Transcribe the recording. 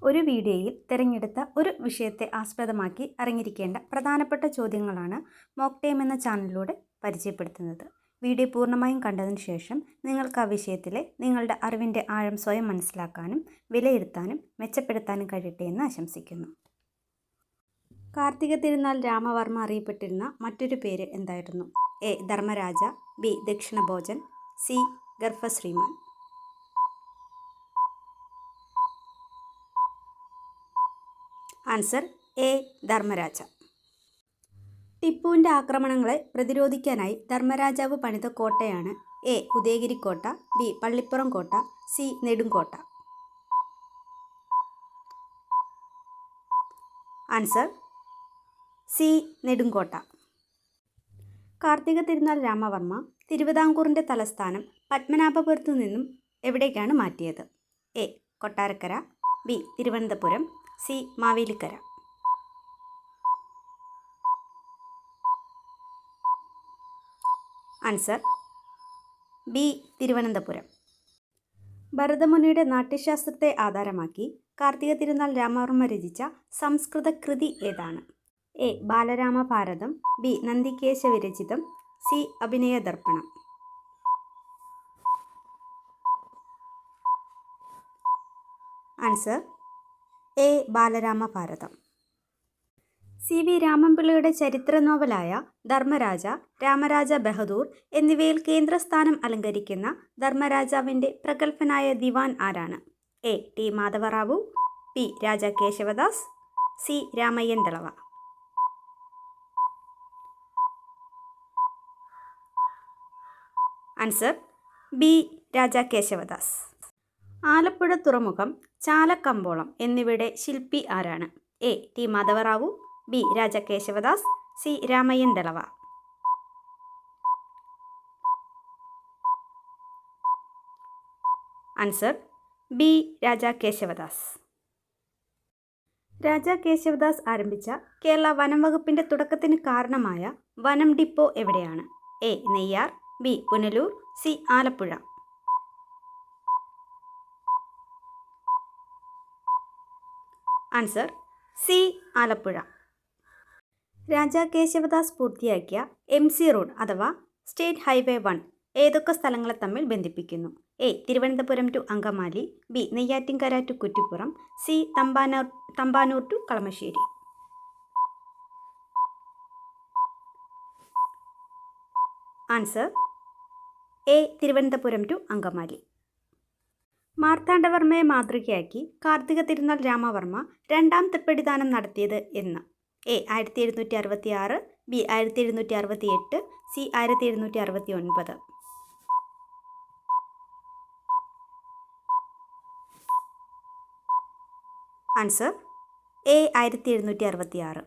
ഒരു വീഡിയോയിൽ തിരഞ്ഞെടുത്ത ഒരു വിഷയത്തെ ആസ്പദമാക്കി അറിഞ്ഞിരിക്കേണ്ട പ്രധാനപ്പെട്ട ചോദ്യങ്ങളാണ് മോക്ക് ടൈം എന്ന ചാനലിലൂടെ പരിചയപ്പെടുത്തുന്നത്. വീഡിയോ പൂർണ്ണമായും കണ്ടതിന് ശേഷം നിങ്ങൾക്ക് ആ വിഷയത്തിലെ നിങ്ങളുടെ അറിവിൻ്റെ ആഴം സ്വയം മനസ്സിലാക്കാനും വിലയിരുത്താനും മെച്ചപ്പെടുത്താനും കഴിയട്ടെ എന്ന് ആശംസിക്കുന്നു. കാർത്തിക തിരുനാൾ രാമവർമ്മ അറിയപ്പെട്ടിരുന്ന മറ്റൊരു പേര് എന്തായിരുന്നു? A. Dharmaraja, B. Dakshinabhojan, C. Garbhasriman. Answer A. Dharmaraja. ടിപ്പുവിൻ്റെ ആക്രമണങ്ങളെ പ്രതിരോധിക്കാനായി ധർമ്മരാജാവ് പണിത കോട്ടയാണ് എ. ഉദയഗിരി കോട്ട, ബി. പള്ളിപ്പുറം കോട്ട, C. Nedunkotta. Answer C. Nedunkotta. Karthika Thirunal Rama Varma തിരുവിതാംകൂറിൻ്റെ തലസ്ഥാനം പത്മനാഭപുരത്തു നിന്നും എവിടേക്കാണ് മാറ്റിയത്? A. Kottarakkara, B. Thiruvananthapuram, C. Mavelikkara. Answer B. Thiruvananthapuram. ഭരതമുനിയുടെ നാട്യശാസ്ത്രത്തെ ആധാരമാക്കി കാർത്തിക തിരുനാൾ രാമവർമ്മ രചിച്ച സംസ്കൃത കൃതി ഏതാണ്? എ. ബാലരാമഭാരതം, ബി. നന്ദികേശ വിരചിതം, C. Abhinayadarpanam. Answer A. Balaramabharatam. C. V. രാമൻപിള്ളയുടെ ചരിത്ര നോവലായ ധർമ്മരാജ, രാമരാജ ബഹദൂർ എന്നിവയിൽ കേന്ദ്രസ്ഥാനം അലങ്കരിക്കുന്ന ധർമ്മരാജാവിൻ്റെ പ്രഗത്ഭനായ ദിവാൻ ആരാണ്? A. T. Madhava Rao, B. Raja Kesavadas, C. Ramayyan Dalawa. Answer B. Raja Kesavadas. Alappuzha തുറമുഖം, ചാലക്കമ്പോളം എന്നിവയുടെ ശില്പി ആരാണ്? A. T. Madhava Rao, B. Raja Kesavadas, C. Ramayyan Dalawa. Answer B. Raja Kesavadas. Raja Kesavadas ആരംഭിച്ച കേരള വനം വകുപ്പിൻ്റെ തുടക്കത്തിന് കാരണമായ വനം ഡിപ്പോ എവിടെയാണ്? A. Neyyar, B. Punalur, C. Alappuzha. Answer C. Alappuzha. Raja Kesavadas പൂർത്തിയാക്കിയ MC റോഡ് അഥവാ സ്റ്റേറ്റ് ഹൈവേ 1 ഏതൊക്കെ സ്ഥലങ്ങളെ തമ്മിൽ ബന്ധിപ്പിക്കുന്നു? A. Thiruvananthapuram to Angamaly, B. Neyyattinkara to Kuttippuram, C. Thampanoor to Kalamassery. Answer A. Thiruvananthapuram to Angamaly. മാർത്താണ്ഡവർമ്മയെ മാതൃകയാക്കി കാർത്തിക തിരുനാൾ രാമവർമ്മ രണ്ടാം തൃപ്പടിദാനം നടത്തിയത് എന്ന്? A. 1766, B. 1768, C. 1769. Answer A. 1766.